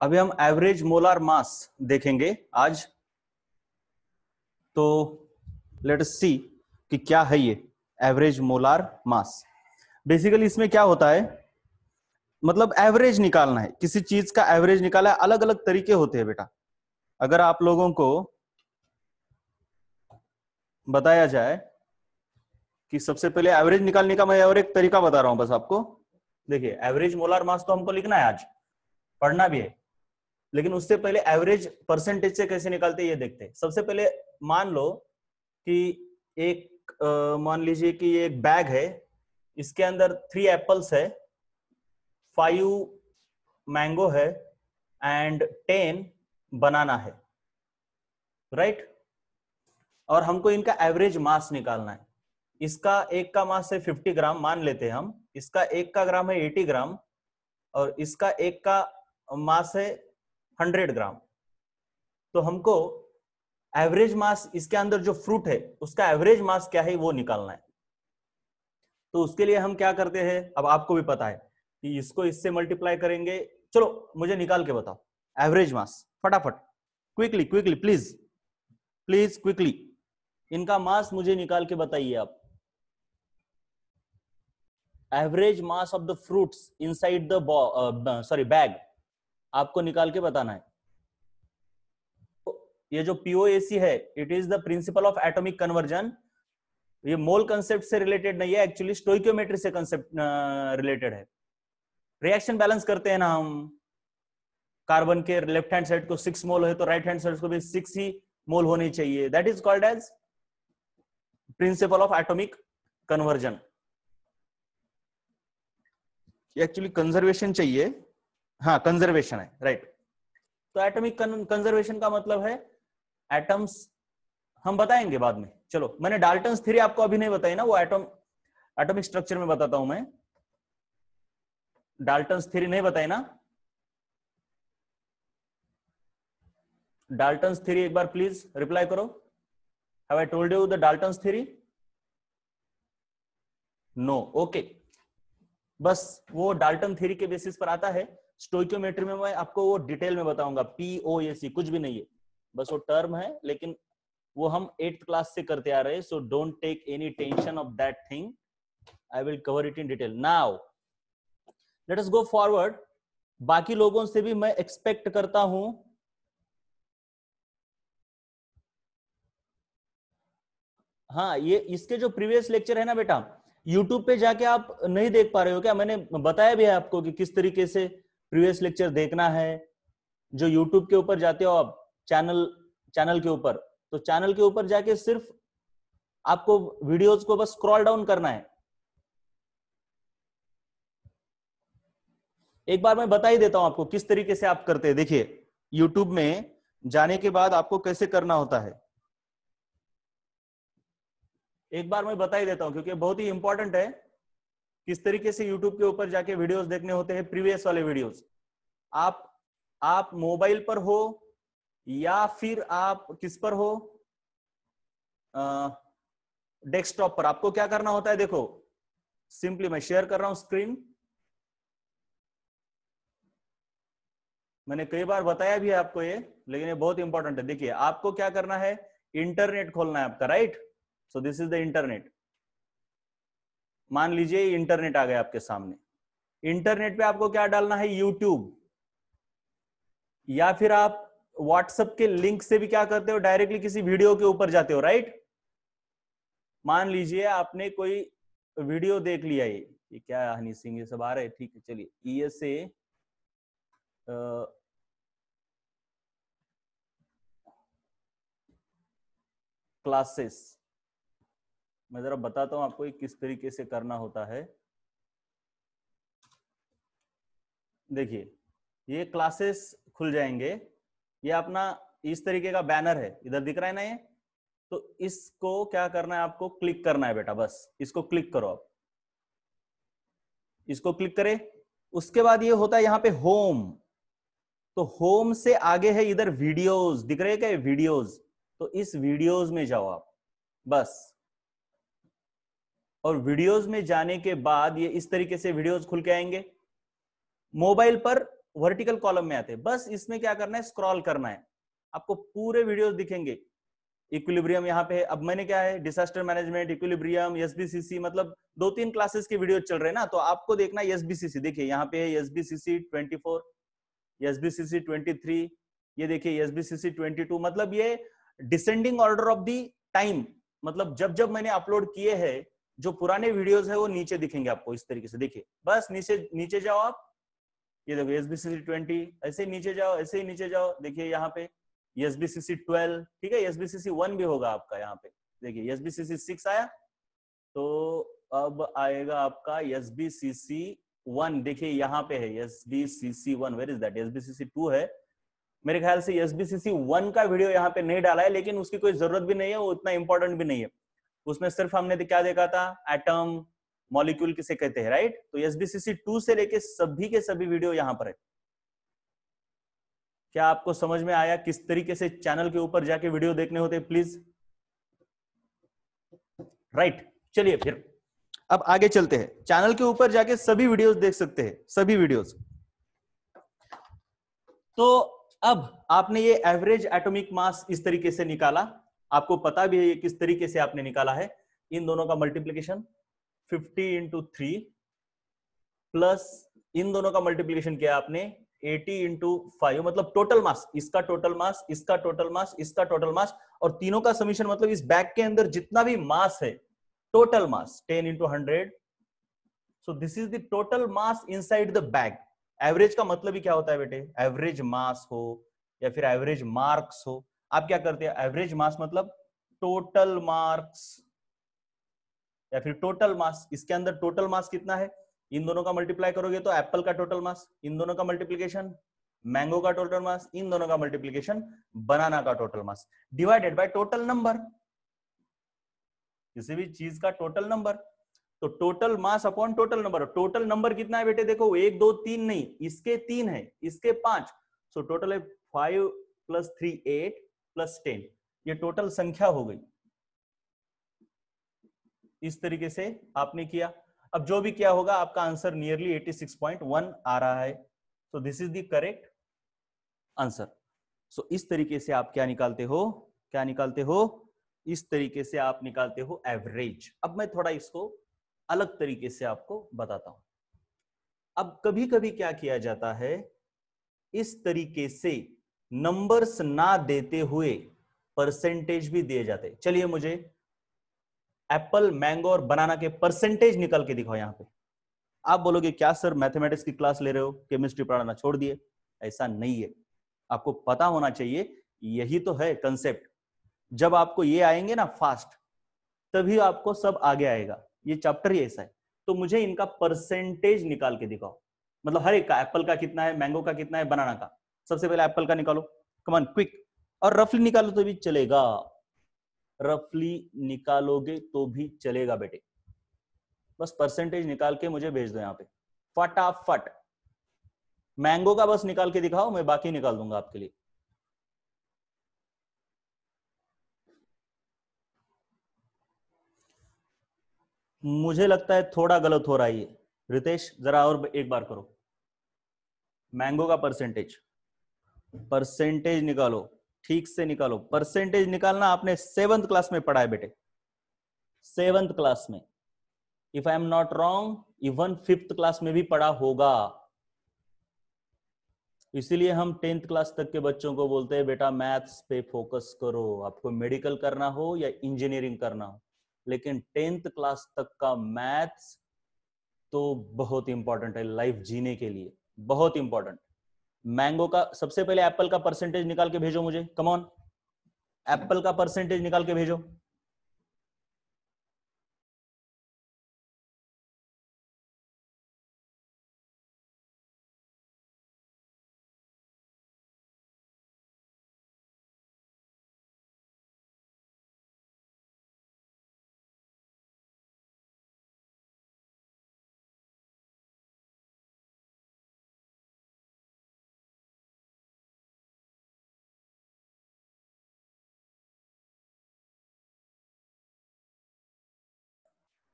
अभी हम average molar मास देखेंगे आज। तो लेट अस सी कि क्या है ये एवरेज मोलार मास। बेसिकली इसमें क्या होता है, मतलब एवरेज निकालना है, किसी चीज का एवरेज निकाला है। अलग अलग तरीके होते हैं बेटा। अगर आप लोगों को बताया जाए कि सबसे पहले एवरेज निकालने का, मैं और एक तरीका बता रहा हूं बस आपको। देखिए एवरेज मोलार मास तो हमको लिखना है, आज पढ़ना भी है, लेकिन उससे पहले एवरेज परसेंटेज से कैसे निकालते हैं ये देखते हैं। सबसे पहले मान लो कि एक मान लीजिए कि ये एक बैग है, इसके अंदर 3 एप्पल्स है, 5 मैंगो है एंड 10 बनाना है, राइट। और हमको इनका एवरेज मास निकालना है। इसका एक का मास है 50 ग्राम मान लेते हैं हम, इसका एक का ग्राम है 80 ग्राम, और इसका एक का मास है 100 ग्राम। तो हमको एवरेज मास, इसके अंदर जो फ्रूट है उसका एवरेज मास क्या है वो निकालना है। तो उसके लिए हम क्या करते हैं, अब आपको भी पता है कि इसको इससे मल्टीप्लाई करेंगे। चलो मुझे निकाल के बताओ एवरेज मास फटाफट, quickly quickly please please quickly, इनका मास मुझे निकाल के बताइए आप। Average mass of the fruits inside the bag आपको निकाल के बताना है। ये जो पीओएसी है, it is the principal of atomic conversion. ये मोल कंसेप्ट से रिलेटेड नहीं है, एक्चुअली स्टोइकियोमेट्री से कंसेप्ट रिलेटेड है। रिएक्शन बैलेंस करते हैं ना हम, कार्बन के लेफ्ट हैंड साइड को 6 मोल है तो राइट हैंड साइड को भी 6 ही मोल होनी चाहिए। That is called as principle of atomic conversion. Actually conservation चाहिए, हाँ कंजर्वेशन है, राइट। तो एटॉमिक कंजर्वेशन का मतलब है एटम्स, हम बताएंगे बाद में। चलो मैंने डाल्टन्स थ्योरी आपको अभी नहीं बताई ना, वो एटॉमिक स्ट्रक्चर में बताता हूं मैं। डाल्टन्स थ्योरी नहीं बताई ना, डाल्टन्स थ्योरी एक बार प्लीज रिप्लाई करो। Have I told you the Dalton's theory? No, okay. बस वो डाल्टन थ्योरी के बेसिस पर आता है। स्टोइकियोमेट्री में मैं आपको वो डिटेल में बताऊंगा। पीओएसी कुछ भी नहीं है, बस वो टर्म है, लेकिन वो हम 8th क्लास से करते आ रहे हैं। So don't take any tension of that thing, I will cover it in detail. Now let us go forward. बाकी लोगों से भी मैं एक्सपेक्ट करता हूं, हाँ ये इसके जो प्रीवियस लेक्चर है ना बेटा, यूट्यूब पे जाके आप नहीं देख पा रहे हो क्या? मैंने बताया भी है आपको कि किस तरीके से प्रीवियस लेक्चर देखना है। जो यूट्यूब के ऊपर जाते हो आप, चैनल के ऊपर, तो चैनल के ऊपर जाके सिर्फ आपको वीडियोस को बस स्क्रॉल डाउन करना है। एक बार मैं बता ही देता हूं आपको किस तरीके से आप करते हैं। देखिए यूट्यूब में जाने के बाद आपको कैसे करना होता है, एक बार मैं बता ही देता हूं क्योंकि बहुत ही इंपॉर्टेंट है किस तरीके से यूट्यूब के ऊपर जाके वीडियोस देखने होते हैं, प्रीवियस वाले वीडियोस। आप मोबाइल पर हो या फिर आप किस पर हो, डेस्कटॉप पर। आपको क्या करना होता है, देखो सिंपली मैं शेयर कर रहा हूं स्क्रीन। मैंने कई बार बताया भी है आपको ये, लेकिन ये बहुत इंपॉर्टेंट है। देखिए आपको क्या करना है, इंटरनेट खोलना है आपका, right. So this is the internet. मान लीजिए इंटरनेट आ गया आपके सामने। इंटरनेट पे आपको क्या डालना है, यूट्यूब, या फिर आप व्हाट्सएप के लिंक से भी क्या करते हो, डायरेक्टली किसी वीडियो के ऊपर जाते हो, राइट। मान लीजिए आपने कोई वीडियो देख लिया, ये क्या हनी सिंह ये सब आ रहे हैं, ठीक है चलिए। ईएसए क्लासेस, मैं जरा बताता हूं आपको किस तरीके से करना होता है। देखिए ये क्लासेस खुल जाएंगे, ये अपना इस तरीके का बैनर है, इधर दिख रहा है ना ये। तो इसको क्या करना है, आपको क्लिक करना है बेटा, बस इसको क्लिक करो आप। इसको क्लिक करें, उसके बाद ये होता है यहां पे होम। तो होम से आगे है इधर वीडियोस, दिख रहे हैं क्या वीडियोस? तो इस वीडियोस में जाओ आप बस। और वीडियोस में जाने के बाद ये इस तरीके से वीडियोस खुल के आएंगे। मोबाइल पर वर्टिकल कॉलम में आते हैं। बस इसमें क्या करना है, स्क्रॉल करना है, आपको पूरे वीडियोस दिखेंगे। इक्विलिब्रियम यहाँ पे है, अब मैंने क्या है, डिजास्टर मैनेजमेंट, इक्विलिब्रियम, एसबीसीसी, मतलब 2-3 क्लासेस के वीडियो चल रहे हैं ना, तो आपको देखना है एसबीसीसी। देखिए यहाँ पे है एसबीसीसी 24, एसबीसीसी 23, ये देखिए एसबीसीसी 22, मतलब ये descending order of the time, मतलब जब जब मैंने अपलोड किए हैं जो पुराने वीडियोस है वो नीचे दिखेंगे आपको इस तरीके से। देखिए बस नीचे नीचे जाओ आप, ये देखो एसबीसीसी 20, ऐसे ही नीचे जाओ, ऐसे ही नीचे जाओ, देखिए यहाँ पे एसबीसीसी 12, ठीक है, एसबीसीसी 1 भी होगा आपका यहाँ पे, देखिए एसबीसीसी 6 आया, तो अब आएगा आपका एसबीसीसी 1, देखिए यहाँ पे है एसबीसीसी 1, वेयर इज दैट, एसबीसीसी 2 है मेरे ख्याल से। एसबीसीसी 1 का वीडियो यहाँ पे नहीं डाला है, लेकिन उसकी कोई जरूरत भी नहीं है, वो उतना इंपॉर्टेंट भी नहीं है, उसमें सिर्फ हमने क्या देखा था, एटम, मॉलिक्यूल किसे कहते हैं, राइट। तो एसबीसीसी 2 से लेके सभी के सभी वीडियो यहां पर है। क्या आपको समझ में आया किस तरीके से चैनल के ऊपर जाके वीडियो देखने होते, प्लीज, राइट। चलिए फिर अब आगे चलते हैं, चैनल के ऊपर जाके सभी वीडियोस देख सकते हैं, सभी वीडियोस। तो अब आपने ये एवरेज एटॉमिक मास इस तरीके से निकाला, आपको पता भी है ये किस तरीके से आपने निकाला है, इन दोनों का मल्टीप्लीकेशन 50 इंटू 3 प्लस इन दोनों का मल्टीप्लीकेशन किया आपने 80 इंटू 5, मतलब टोटल मास, इसका टोटल मास, इसका टोटल मास, इसका टोटल मास, और तीनों का समीशन, मतलब इस बैग के अंदर जितना भी मास है, total mass 10 into 100। So this is the total mass inside the bag. Average का मतलब ही क्या होता है बेटे, एवरेज मास हो या फिर एवरेज मार्क्स हो, आप क्या करते हैं, एवरेज मास मतलब टोटल मार्क्स या फिर टोटल मास, इसके अंदर टोटल मास कितना है, इन दोनों का मल्टीप्लाई करोगे तो एप्पल का टोटल मास, इन दोनों का मल्टीप्लीकेशन मैंगो का टोटल मास, इन दोनों का मल्टीप्लीकेशन बनाना का total mass, divided by total number, किसी भी चीज का टोटल नंबर। तो total mass upon total number, total number कितना है बेटे, देखो 1 2 3 नहीं, इसके 3 है, इसके 5, सो टोटल है 5 + 3 8 + 10, ये टोटल संख्या हो गई। इस तरीके से आपने किया, अब जो भी किया होगा आपका आंसर नियरली 86.1 आ रहा है, so this is the correct answer. So इस तरीके से आप क्या निकालते हो, क्या निकालते हो, इस तरीके से आप निकालते हो एवरेज। अब मैं थोड़ा इसको अलग तरीके से आपको बताता हूं। अब कभी कभी क्या किया जाता है, इस तरीके से नंबर्स ना देते हुए परसेंटेज भी दिए जाते। चलिए मुझे एप्पल, मैंगो और बनाना के परसेंटेज निकाल के दिखाओ यहां पे। आप बोलोगे क्या सर मैथमेटिक्स की क्लास ले रहे हो, केमिस्ट्री पढ़ाना छोड़ दिए, ऐसा नहीं है, आपको पता होना चाहिए, यही तो है कंसेप्ट। जब आपको ये आएंगे ना फास्ट, तभी आपको सब आगे आएगा, ये चैप्टर ही ऐसा है। तो मुझे इनका परसेंटेज निकाल के दिखाओ, मतलब हर एक का, एप्पल का कितना है, मैंगो का कितना है, बनाना का। सबसे पहले एप्पल का निकालो, कम ऑन क्विक, और रफली निकालो तो भी चलेगा, रफली निकालोगे तो भी चलेगा बेटे, बस परसेंटेज निकाल के मुझे भेज दो यहां पे फटाफट। मैंगो का बस निकाल के दिखाओ, मैं बाकी निकाल दूंगा आपके लिए। मुझे लगता है थोड़ा गलत हो रहा है ये, रितेश जरा और एक बार करो, मैंगो का परसेंटेज, परसेंटेज निकालो, ठीक से निकालो। परसेंटेज निकालना आपने 7th क्लास में पढ़ा है बेटे, 7th क्लास में, if I am not wrong even 5th class में भी पढ़ा होगा। इसीलिए हम 10th क्लास तक के बच्चों को बोलते हैं बेटा मैथ्स पे फोकस करो, आपको मेडिकल करना हो या इंजीनियरिंग करना हो, लेकिन 10th क्लास तक का मैथ्स तो बहुत इंपॉर्टेंट है लाइफ जीने के लिए, बहुत इंपॉर्टेंट। मैंगो का सबसे पहले एप्पल का परसेंटेज निकाल के भेजो मुझे, कम ऑन, एप्पल का परसेंटेज निकाल के भेजो।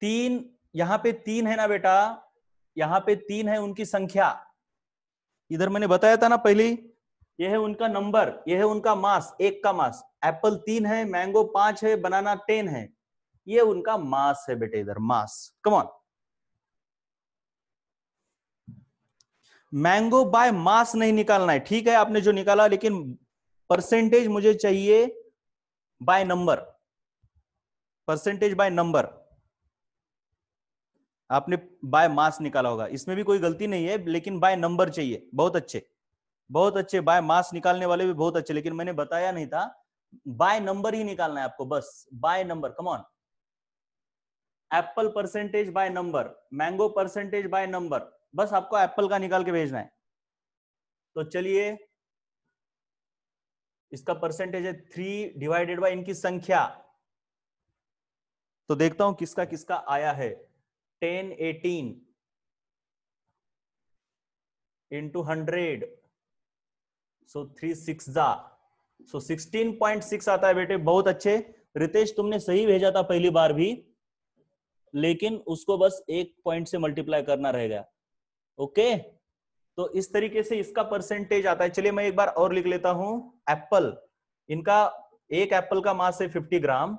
तीन, यहां पे 3 है ना बेटा, यहां पे 3 है उनकी संख्या, इधर मैंने बताया था ना पहले ही, यह है उनका नंबर, यह है उनका मास, एक का मास। एप्पल 3 है, मैंगो 5 है, बनाना 10 है, ये उनका मास है बेटे, इधर mass. Come on, mango by mass नहीं निकालना है, ठीक है आपने जो निकाला, लेकिन परसेंटेज मुझे चाहिए by number, percentage by number. आपने बाय मास निकाला होगा, इसमें भी कोई गलती नहीं है, लेकिन बाय नंबर चाहिए। बहुत अच्छे, बहुत अच्छे, बाय मास निकालने वाले भी बहुत अच्छे, लेकिन मैंने बताया नहीं था, बाय नंबर ही निकालना है आपको, बस by number. Come on, Apple percentage by number, mango percentage by number, बस आपको एप्पल का निकाल के भेजना है। तो चलिए, इसका परसेंटेज है 3 डिवाइडेड बाय इनकी संख्या। तो देखता हूं किसका किसका आया है। 10 18 इंटू 100, सो 3 6 जा, सो 16.6 आता है बेटे, बहुत अच्छे। रितेश तुमने सही भेजा था पहली बार भी, लेकिन उसको बस 1 पॉइंट से मल्टीप्लाई करना रहेगा। ओके, तो इस तरीके से इसका परसेंटेज आता है। चलिए मैं एक बार और लिख लेता हूं। एप्पल, इनका एक एप्पल का मास है 50 ग्राम,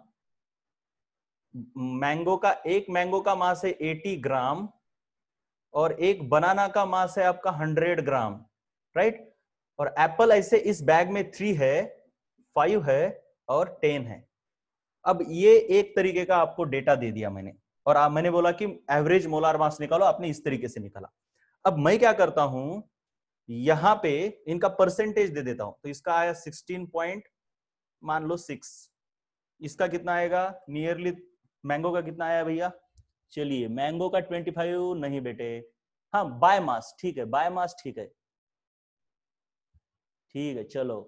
मैंगो का, एक मैंगो का मास है 80 ग्राम, और एक बनाना का मास है आपका 100 ग्राम, राइट। और एप्पल ऐसे इस बैग में 3 है, 5 है और 10 है। अब ये एक तरीके का आपको डेटा दे दिया मैंने, और मैंने बोला कि एवरेज मोलार मास निकालो, आपने इस तरीके से निकाला। अब मैं क्या करता हूं, यहां पे इनका परसेंटेज दे देता हूं। तो इसका आया 16 पॉइंट, मान लो 6, इसका कितना आएगा नियरली, मैंगो का कितना आया भैया? चलिए मैंगो का 25 नहीं बेटे, हाँ बाय मास ठीक है, बाय मास ठीक है, ठीक है। चलो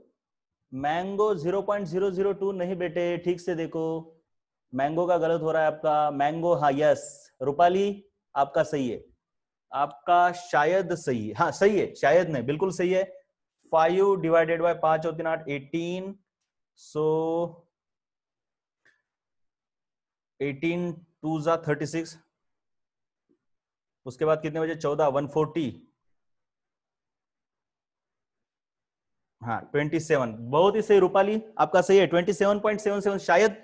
मैंगो 0.002 नहीं बेटे, ठीक से देखो, मैंगो का गलत हो रहा है आपका। मैंगो, हाँ यस, रूपाली आपका सही है, आपका शायद सही है, हाँ सही है, शायद नहीं बिल्कुल सही है। 5 डिवाइडेड बाय 5 और 3 8 18, सो 18 2 जा 36, उसके बाद कितने बजे? 14, 140, हाँ 27, बहुत ही सही रूपाली, आपका सही है 27.77 शायद,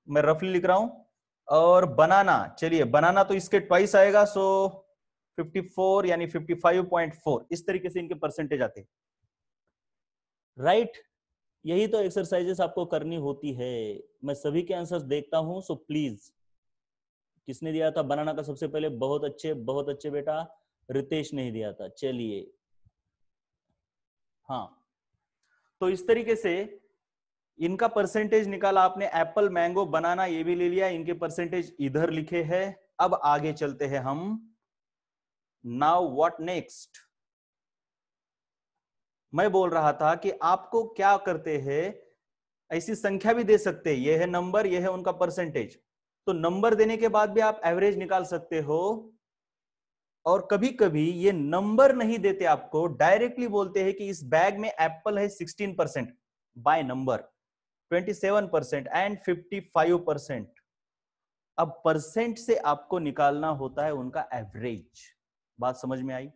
मैं रफली लिख रहा हूं। और बनाना, चलिए बनाना तो इसके ट्वाइस आएगा, सो 54 यानी 55.4, इस तरीके से इनके परसेंटेज आते हैं, राइट। यही तो एक्सरसाइजेस आपको करनी होती है। मैं सभी के आंसर्स देखता हूं, सो प्लीज, किसने दिया था बनाना का सबसे पहले? बहुत अच्छे बेटा, रितेश नहीं दिया था। चलिए हाँ, तो इस तरीके से इनका परसेंटेज निकाला आपने। एप्पल, मैंगो, बनाना ये भी ले लिया, इनके परसेंटेज इधर लिखे हैं। अब आगे चलते हैं हम। Now what next? मैं बोल रहा था कि आपको क्या करते हैं, ऐसी संख्या भी दे सकते हैं, ये है नंबर, ये है उनका परसेंटेज। तो नंबर देने के बाद भी आप एवरेज निकाल सकते हो। और कभी कभी ये नंबर नहीं देते आपको, डायरेक्टली बोलते हैं कि इस बैग में एप्पल है 16% बाय नंबर, 27% एंड 55%। अब परसेंट से आपको निकालना होता है उनका एवरेज। बात समझ में आई?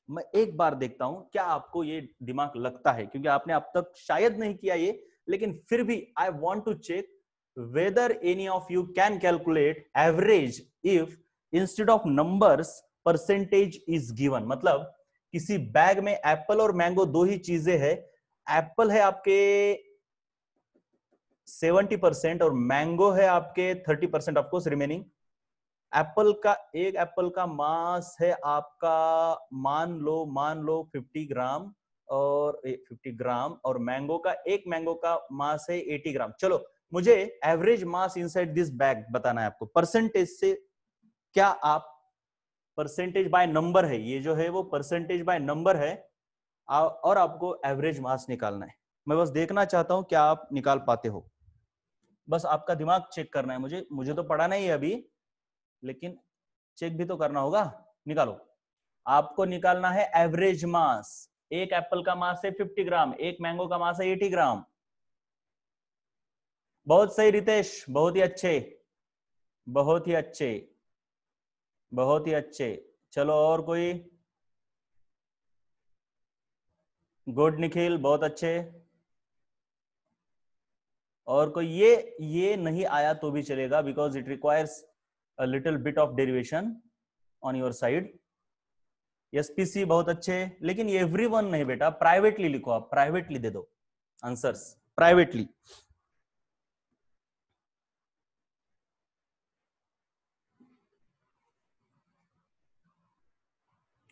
मैं एक बार देखता हूं क्या आपको ये दिमाग लगता है, क्योंकि आपने अब तक शायद नहीं किया ये, लेकिन फिर भी I want to check whether any of you can calculate average if instead of numbers percentage is given. मतलब किसी बैग में एप्पल और मैंगो दो ही चीजें हैं, एप्पल है आपके 70% और मैंगो है आपके 30% ऑफकोर्स रिमेनिंग। एप्पल का, एक एप्पल का मास है आपका, मान लो 50 ग्राम, और 50 ग्राम, और मैंगो का, एक मैंगो का मास है 80 ग्राम। चलो मुझे average mass inside this bag बताना है आपको परसेंटेज से। क्या आप परसेंटेज बाय नंबर है, ये जो है वो परसेंटेज बाय नंबर है, और आपको एवरेज मास निकालना है। मैं बस देखना चाहता हूं क्या आप निकाल पाते हो, बस आपका दिमाग चेक करना है मुझे। मुझे तो पढ़ाना ही है अभी, लेकिन चेक भी तो करना होगा। निकालो, आपको निकालना है एवरेज मास। एक एप्पल का मास है 50 ग्राम, एक मैंगो का मास है 80 ग्राम। बहुत सही रितेश, बहुत ही अच्छे, बहुत ही अच्छे, बहुत ही अच्छे। चलो और कोई? गुड निखिल, बहुत अच्छे। और कोई ये नहीं आया तो भी चलेगा, because it requires a little bit of derivation on your side. SPC बहुत अच्छे, लेकिन एवरीवन नहीं बेटा, प्राइवेटली लिखो, आप प्राइवेटली दे दो आंसर्स, प्राइवेटली।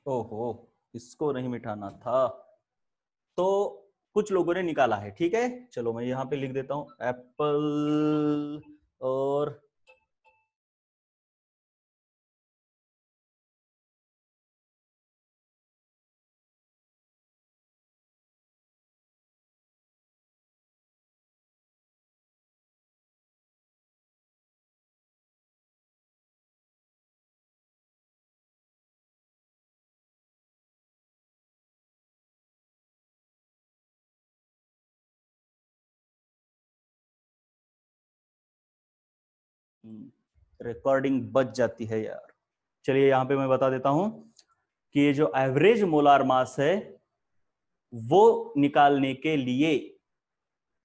ओहो, इसको नहीं मिटाना था। तो कुछ लोगों ने निकाला है, ठीक है, चलो मैं यहां पे लिख देता हूं एप्पल और रिकॉर्डिंग बच जाती है यार। चलिए यहां पे मैं बता देता हूं कि ये जो एवरेज मोलार मास है वो निकालने के लिए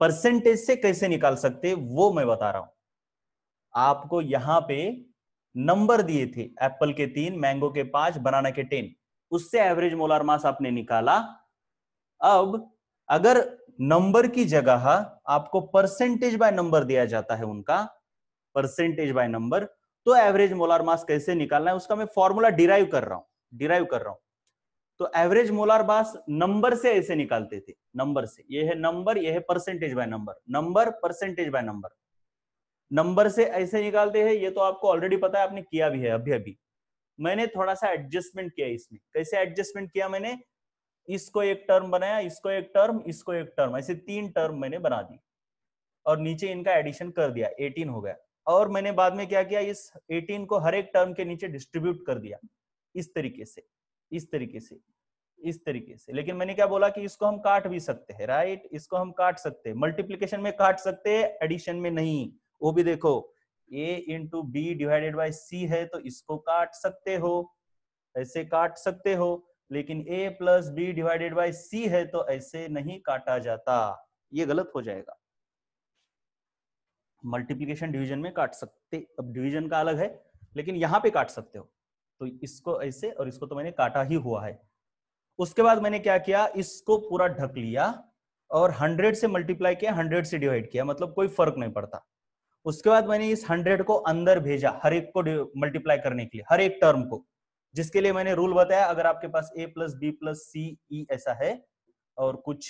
परसेंटेज से कैसे निकाल सकते, वो मैं बता रहा हूं आपको। यहां पे नंबर दिए थे, एप्पल के 3, मैंगो के 5, बनाना के 10, उससे एवरेज मोलार मास आपने निकाला। अब अगर नंबर की जगह आपको परसेंटेज बाय नंबर दिया जाता है उनका, परसेंटेज बाय नंबर, तो एवरेज मोलार मास कैसे निकालना है उसका मैं फॉर्मूला डिराइव कर रहा हूं। तो एवरेज मोलार मास नंबर से ऐसे निकालते थे, नंबर से, ये है नंबर, ये है percentage by number, number percentage by number, number से ऐसे निकालते हैं। ये तो आपको ऑलरेडी पता है, आपने किया भी है अभी अभी। मैंने थोड़ा सा एडजस्टमेंट किया इसमें। कैसे एडजस्टमेंट किया मैंने? इसको एक टर्म बनाया, इसको एक टर्म, इसको एक टर्म, ऐसे 3 टर्म मैंने बना दी और नीचे इनका एडिशन कर दिया, 18 हो गया। और मैंने बाद में क्या किया, इस 18 को हर एक टर्म के नीचे डिस्ट्रीब्यूट कर दिया, इस तरीके से, इस तरीके से, इस तरीके से। लेकिन मैंने क्या बोला कि इसको हम काट भी सकते हैं, राइट, इसको हम काट सकते हैं, मल्टीप्लीकेशन में काट सकते हैं, एडिशन में नहीं। वो भी देखो, a into B divided by C है तो इसको काट सकते हो, ऐसे काट सकते हो, लेकिन a plus B divided by C है तो ऐसे नहीं काटा जाता, ये गलत हो जाएगा। मल्टीप्लीकेशन डिवीजन में काट सकते, अब डिवीजन का अलग है, लेकिन यहां पे काट सकते हो। तो इसको ऐसे और इसको तो मैंने काटा ही हुआ है। उसके बाद मैंने क्या किया, इसको पूरा ढक लिया और 100 से मल्टीप्लाई किया, 100 से डिवाइड किया, मतलब कोई फर्क नहीं पड़ता। उसके बाद मैंने इस 100 को अंदर भेजा, हर एक को मल्टीप्लाई करने के लिए, हर एक टर्म को, जिसके लिए मैंने रूल बताया, अगर आपके पास a प्लस बी प्लस सी ई ऐसा है और कुछ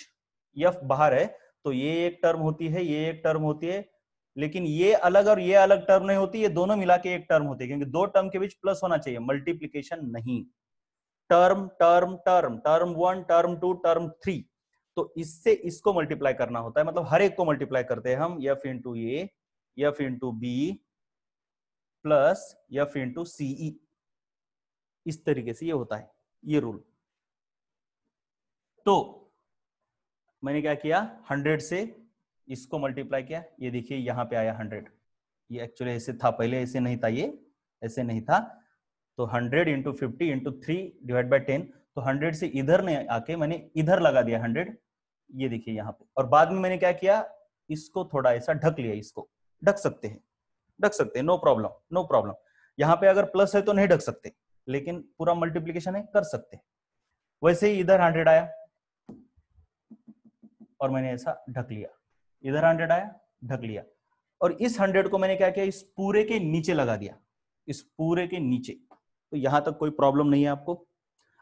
f बाहर है, तो ये एक टर्म होती है, ये एक टर्म होती है, लेकिन ये अलग और ये अलग टर्म नहीं होती, ये दोनों मिला के एक टर्म होती है, क्योंकि दो टर्म के बीच प्लस होना चाहिए, मल्टीप्लीकेशन नहीं। Term term term, term 1, term 2, term 3, तो इससे इसको मल्टीप्लाई करना होता है, मतलब हर एक को मल्टीप्लाई करते हैं हम, f into A, F into B plus F into C, इस तरीके से ये होता है, ये रूल। तो मैंने क्या किया, 100 से इसको मल्टीप्लाई किया, ये देखिए यहां पे आया 100, ये एक्चुअली ऐसे था पहले, ऐसे नहीं था, ये ऐसे नहीं था। तो 100 इंटू 50 इंटू 3 डिवाइड बाई 10, तो 100 से इधर ने आके मैंने इधर लगा दिया 100, ये देखिए यहाँ पे। और बाद में मैंने क्या किया, इसको थोड़ा ऐसा ढक लिया, इसको ढक सकते हैं, ढक सकते हैं, नो प्रॉब्लम, नो प्रॉब्लम। यहाँ पे अगर प्लस है तो नहीं ढक सकते, लेकिन पूरा मल्टीप्लीकेशन है, कर सकते हैं। वैसे ही इधर 100 आया और मैंने ऐसा ढक लिया, इधर 100 आया, ढक लिया, और इस 100 को मैंने क्या किया, इस पूरे के नीचे लगा दिया, इस पूरे के नीचे, तो यहां तक कोई प्रॉब्लम नहीं है आपको।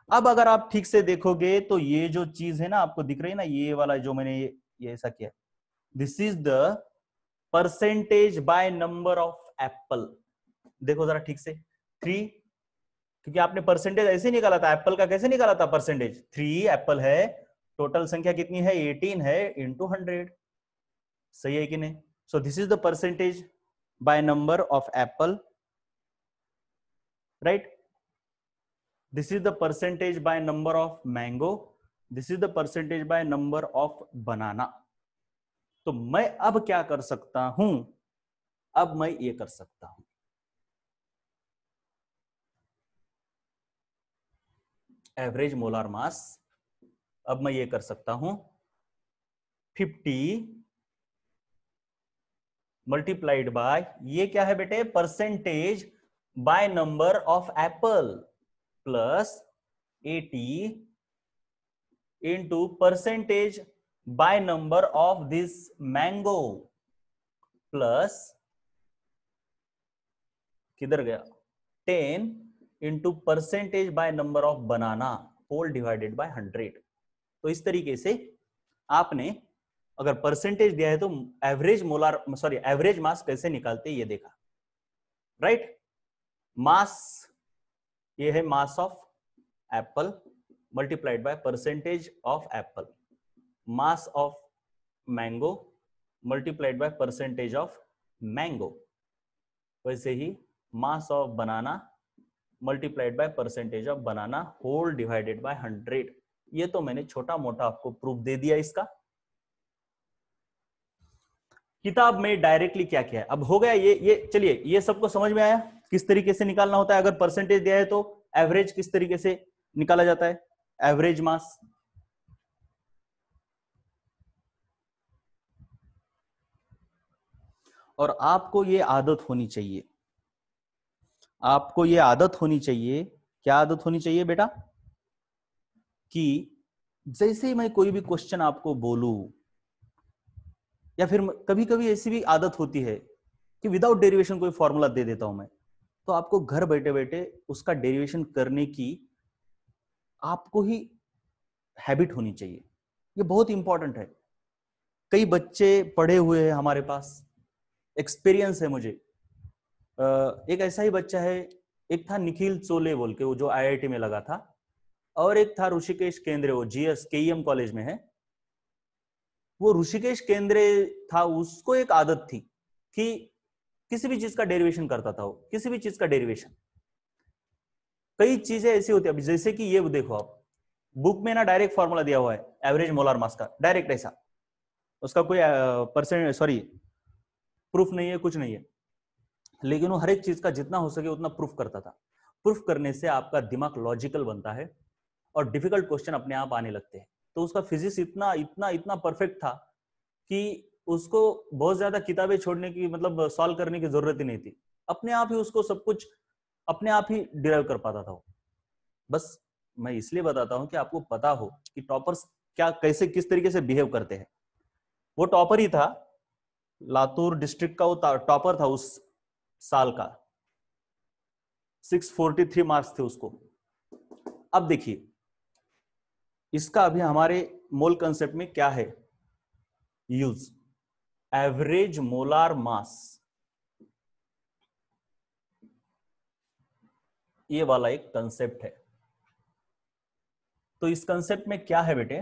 अब अगर आप ठीक से देखोगे तो ये जो चीज है ना, आपको दिख रही है ना, ये वाला जो मैंने ये ऐसा किया, this is the percentage by number of Apple. देखो जरा ठीक से, 3, क्योंकि आपने परसेंटेज ऐसे निकाला था, एप्पल का कैसे निकाला था परसेंटेज, 3 एप्पल है, टोटल संख्या कितनी है, 18 है, इंटू 100, सही है कि नहीं? सो this is the percentage by number of Apple, right? This is the percentage by number of mango. This is the percentage by number of banana. तो मैं अब क्या कर सकता हूं, अब मैं ये कर सकता हूं, एवरेज मोलार मास अब मैं ये कर सकता हूं 50 मल्टीप्लाइड बाय, ये क्या है बेटे, percentage by number of apple, plus 80 into percentage by number of this mango, plus किधर गया 10 into percentage by number of banana whole divided by 100। तो इस तरीके से आपने अगर परसेंटेज दिया है तो average molar sorry average mass कैसे निकालते ये देखा, राइट। मास, ये है mass of apple multiplied by percentage of apple, mass of mango multiplied by percentage of mango, वैसे ही mass of banana multiplied by percentage of banana whole divided by 100। ये तो मैंने छोटा मोटा आपको प्रूफ दे दिया इसका। किताब में डायरेक्टली क्या किया है, अब हो गया ये चलिए, ये सबको समझ में आया किस तरीके से निकालना होता है। अगर परसेंटेज दिया है तो एवरेज किस तरीके से निकाला जाता है, एवरेज मास। और आपको ये आदत होनी चाहिए, आपको ये आदत होनी चाहिए, क्या आदत होनी चाहिए बेटा, कि जैसे ही मैं कोई भी क्वेश्चन आपको बोलूं, या फिर कभी कभी ऐसी भी आदत होती है कि विदाउट डेरिवेशन कोई फॉर्मूला दे देता हूं मैं, तो आपको घर बैठे बैठे उसका डेरिवेशन करने की आपको ही हैबिट होनी चाहिए। ये बहुत इंपॉर्टेंट है। कई बच्चे पढ़े हुए हैं हमारे पास, एक्सपीरियंस है मुझे। एक ऐसा ही बच्चा है, एक था निखिल चोले बोल के, वो जो आईआईटी में लगा था, और एक था ऋषिकेश केंद्रे, वो जीएस केईएम कॉलेज में है। वो ऋषिकेश केंद्रे था, उसको एक आदत थी कि किसी भी चीज का डेरिवेशन करता था वो, किसी भी चीज का डेरिवेशन। कई चीजें ऐसी होती है, अभी जैसे कि ये देखो आप, बुक में ना डायरेक्ट फॉर्मूला दिया हुआ है एवरेज मोलार मास का, डायरेक्ट ऐसा, उसका कोई परसेंट सॉरी प्रूफ नहीं है, कुछ नहीं है, लेकिन वो हर एक चीज का जितना हो सके उतना प्रूफ करता था। प्रूफ करने से आपका दिमाग लॉजिकल बनता है और डिफिकल्ट क्वेश्चन अपने आप आने लगते हैं। तो उसका फिजिक्स इतना इतना इतना परफेक्ट था कि उसको बहुत ज्यादा किताबें छोड़ने की, मतलब सॉल्व करने की जरूरत ही नहीं थी, अपने आप ही उसको सब कुछ अपने आप ही डिराइव कर पाता था। बस मैं इसलिए बताता हूं कि आपको पता हो कि टॉपर्स क्या कैसे किस तरीके से बिहेव करते हैं। वो टॉपर ही था, लातूर डिस्ट्रिक्ट का वो टॉपर था उस साल का, 643 मार्क्स थे उसको। अब देखिए इसका अभी हमारे मोल कंसेप्ट में क्या है यूज, एवरेज मोलार मास, ये वाला एक कंसेप्ट है। तो इस कंसेप्ट में क्या है बेटे,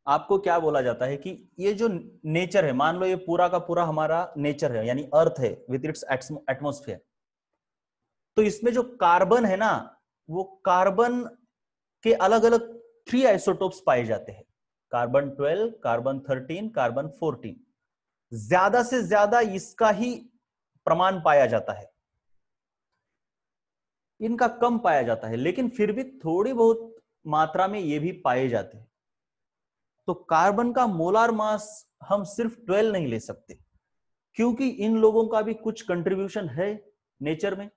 आपको क्या बोला जाता है कि ये जो नेचर है, मान लो ये पूरा का पूरा हमारा नेचर है, यानी अर्थ है विथ इट्स एटमॉस्फेयर। तो इसमें जो कार्बन है ना, वो कार्बन के अलग अलग 3 आइसोटोप्स पाए जाते हैं, कार्बन 12, कार्बन 13, कार्बन 14। ज्यादा से ज्यादा इसका ही प्रमाण पाया जाता है, इनका कम पाया जाता है, लेकिन फिर भी थोड़ी बहुत मात्रा में ये भी पाए जाते हैं। तो कार्बन का मोलार मास हम सिर्फ 12 नहीं ले सकते, क्योंकि इन लोगों का भी कुछ कंट्रीब्यूशन है नेचर में।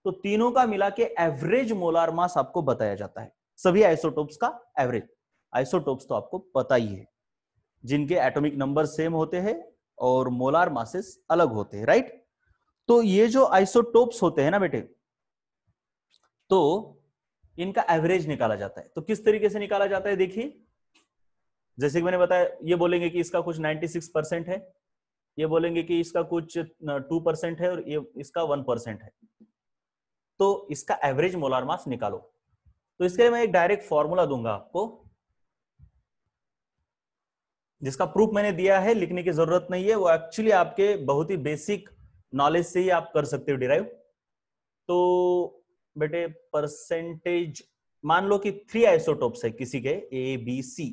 तो तीनों का मिला के एवरेज मोलार मास आपको बताया जाता है, सभी आइसोटोप्स का एवरेज। आइसोटोप्स तो आपको पता ही है, जिनके एटॉमिक नंबर सेम होते हैं और मोलार मासेस अलग होते हैं, राइट। तो ये जो आइसोटोप्स होते हैं ना बेटे, तो इनका एवरेज निकाला जाता है। तो किस तरीके से निकाला जाता है देखिए, जैसे कि मैंने बताया, ये बोलेंगे कि इसका कुछ 96% है, ये बोलेंगे कि इसका कुछ 2% है, और ये इसका 1% है। तो इसका एवरेज मोलार मास निकालो। तो इसके लिए मैं एक डायरेक्ट फॉर्मूला दूंगा आपको, जिसका प्रूफ मैंने दिया है, लिखने की जरूरत नहीं है, वो एक्चुअली आपके बहुत ही बेसिक नॉलेज से ही आप कर सकते हो डिराइव। तो बेटे परसेंटेज, मान लो कि 3 आइसोटोप्स है किसी के, A B C,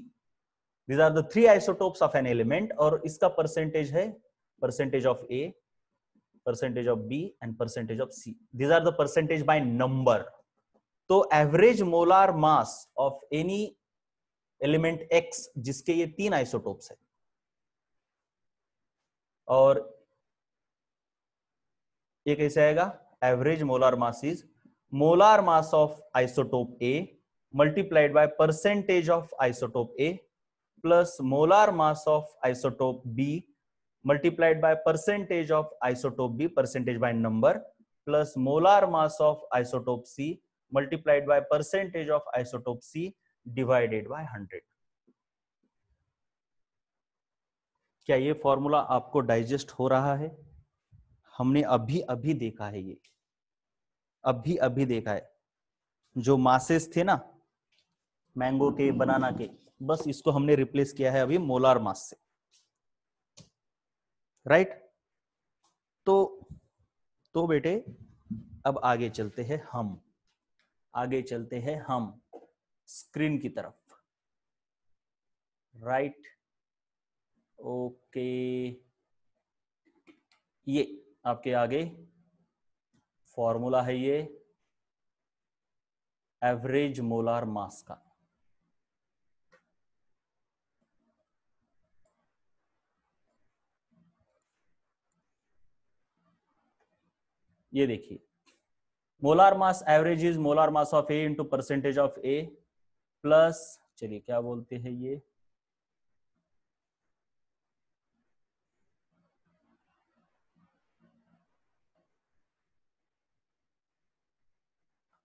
these are the 3 isotopes of an element, और इसका परसेंटेज है percentage of A, percentage of B and percentage of C. These are the percentage by number. तो average molar mass of any element X जिसके ये 3 isotopes है, और ये कैसे आएगा? Average molar mass is molar mass of isotope A multiplied by percentage of isotope A plus molar mass of isotope B multiplied by percentage of isotope B, percentage by number, plus molar mass of isotope C multiplied by percentage of isotope C divided by 100. क्या ये formula आपको digest हो रहा है? हमने अभी अभी देखा है, ये अभी अभी देखा है। जो मासेस थे ना मैंगो के, बनाना के, बस इसको हमने रिप्लेस किया है अभी मोलार मास से, राइट? तो बेटे अब आगे चलते हैं हम स्क्रीन की तरफ, राइट? ओके, ये आपके आगे फॉर्मूला है, ये एवरेज मोलार मास का। ये देखिए, molar mass average is molar mass of A into percentage of A plus, चलिए क्या बोलते हैं ये,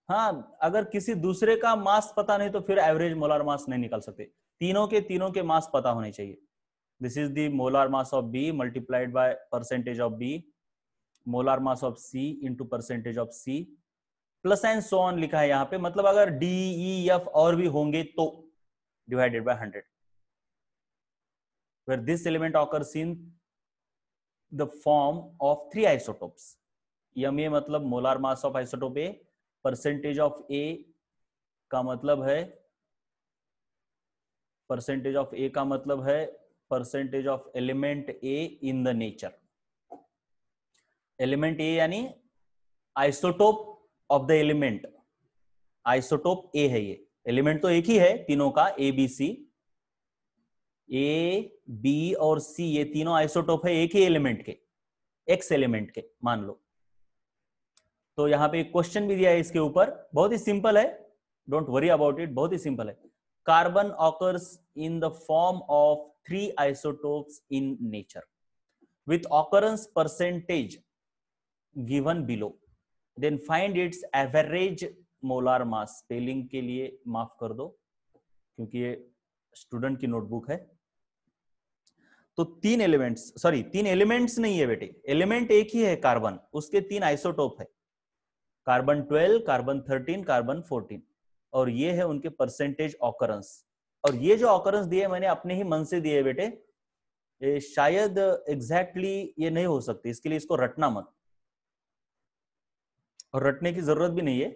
हाँ, अगर किसी दूसरे का मास पता नहीं तो फिर एवरेज मोलार मास नहीं निकाल सकते, तीनों के मास पता होने चाहिए। This is the molar mass of B multiplied by percentage of B, molar mass of C into percentage of C, plus and so on लिखा है यहाँ पे, मतलब अगर डी ई एफ और भी होंगे तो divided by 100, where this element occurs in the form of 3 isotopes. MA मतलब molar mass of isotope A, percentage of A का मतलब है परसेंटेज ऑफ ए का मतलब है percentage of element A in the nature. Element A यानी isotope of the element, isotope A है ये, एलिमेंट तो एक ही है तीनों का, ए बी सी, ए बी और सी ये तीनों आइसोटोप है एक ही एलिमेंट के, एक्स एलिमेंट के मान लो। तो यहां पे एक क्वेश्चन भी दिया है इसके ऊपर, बहुत ही सिंपल है, डोंट वरी अबाउट इट, बहुत ही सिंपल है। Carbon occurs in the form of 3 isotopes in nature with occurrence percentage given below, then find its average molar mass. Spelling के लिए माफ कर दो क्योंकि ये स्टूडेंट की नोटबुक है। तो 3 एलिमेंट्स नहीं है बेटे, एलिमेंट एक ही है कार्बन, उसके 3 आइसोटोप है, कार्बन 12, कार्बन 13, कार्बन 14, और ये है उनके परसेंटेज ऑकरेंस। और ये जो ऑकरेंस दिए मैंने अपने ही मन से दिए बेटे, ये शायद एग्जैक्टली ये नहीं हो सकती, इसके लिए इसको रटना मत, और रटने की जरूरत भी नहीं है।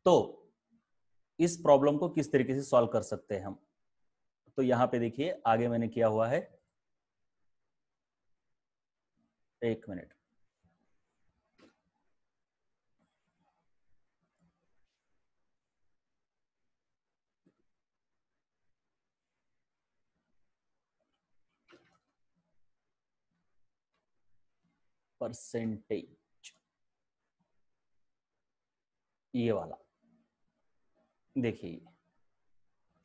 तो इस प्रॉब्लम को किस तरीके से सॉल्व कर सकते हैं हम, तो यहां पे देखिए आगे मैंने किया हुआ है, एक मिनट, परसेंटेज ये वाला देखिए,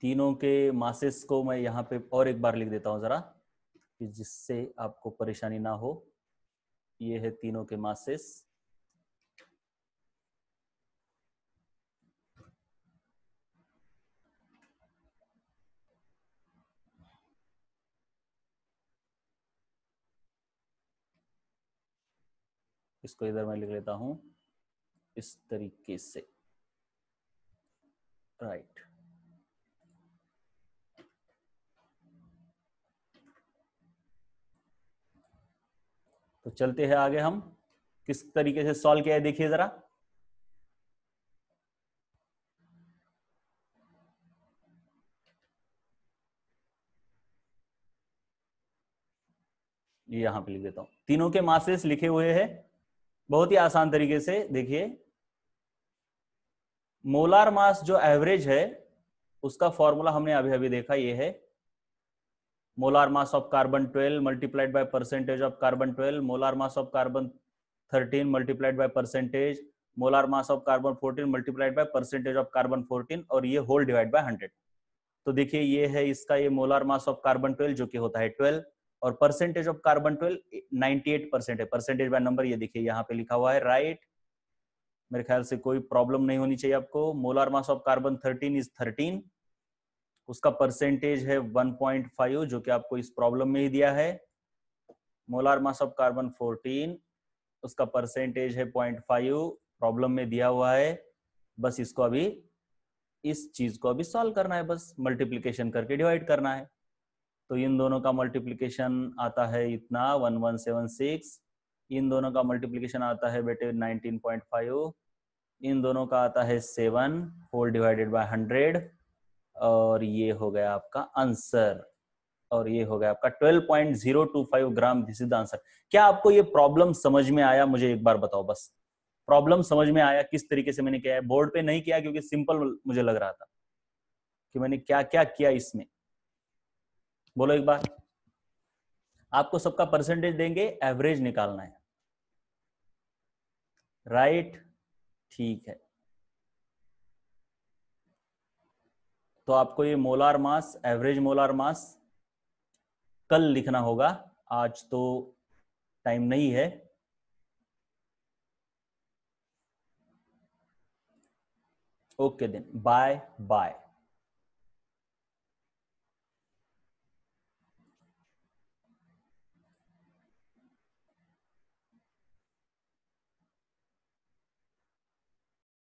तीनों के मासेस को मैं यहां पे और एक बार लिख देता हूं जरा, कि जिससे आपको परेशानी ना हो। ये है तीनों के मासेस, इसको इधर मैं लिख लेता हूं इस तरीके से, राइट। तो चलते हैं आगे, हम किस तरीके से सॉल्व किया है देखिए जरा। यहां पे लिख देता हूं, तीनों के मासेस लिखे हुए हैं बहुत ही आसान तरीके से। देखिए मोलार मास जो एवरेज है उसका फॉर्मूला हमने अभी अभी देखा, ये है molar mass of carbon 12 multiplied by percentage of carbon 12, molar mass of carbon 13 multiplied by percentage, molar mass of carbon 14 multiplied by percentage of carbon 14, और ये होल डिवाइड बाय 100। तो देखिए ये है इसका ये मोलार मास ऑफ कार्बन 12 जो कि होता है 12, और परसेंटेज ऑफ कार्बन 12 98% है, परसेंटेज बाय नंबर ये देखिए यहाँ पे लिखा हुआ है, राइट। मेरे ख्याल से कोई प्रॉब्लम नहीं होनी चाहिए आपको। Molar mass of carbon 13 is 13, उसका परसेंटेज है 1.5 जो कि आपको इस प्रॉब्लम में ही दिया है। मोलार मास ऑफ कार्बन 14, उसका परसेंटेज है 0.5, प्रॉब्लम में दिया हुआ है। बस इसको अभी इस चीज को अभी सॉल्व करना है, बस मल्टीप्लीकेशन करके डिवाइड करना है। तो इन दोनों का मल्टीप्लीकेशन आता है इतना 1176, इन दोनों का मल्टीप्लीकेशन आता है बेटे 19.5, इन दोनों का आता है 7 होल डिवाइडेड बाय 100, और ये हो गया आपका आंसर, और ये हो गया आपका 12.025 gram. This is the answer. क्या आपको ये प्रॉब्लम समझ में आया? मुझे एक बार बताओ बस, प्रॉब्लम समझ में आया? किस तरीके से मैंने किया है? बोर्ड पे नहीं किया क्योंकि सिंपल मुझे लग रहा था कि मैंने क्या क्या किया इसमें। बोलो एक बार। आपको सबका परसेंटेज देंगे, एवरेज निकालना है, राइट? ठीक है, तो आपको ये molar mass, average molar mass कल लिखना होगा, आज तो टाइम नहीं है। Okay then, bye bye.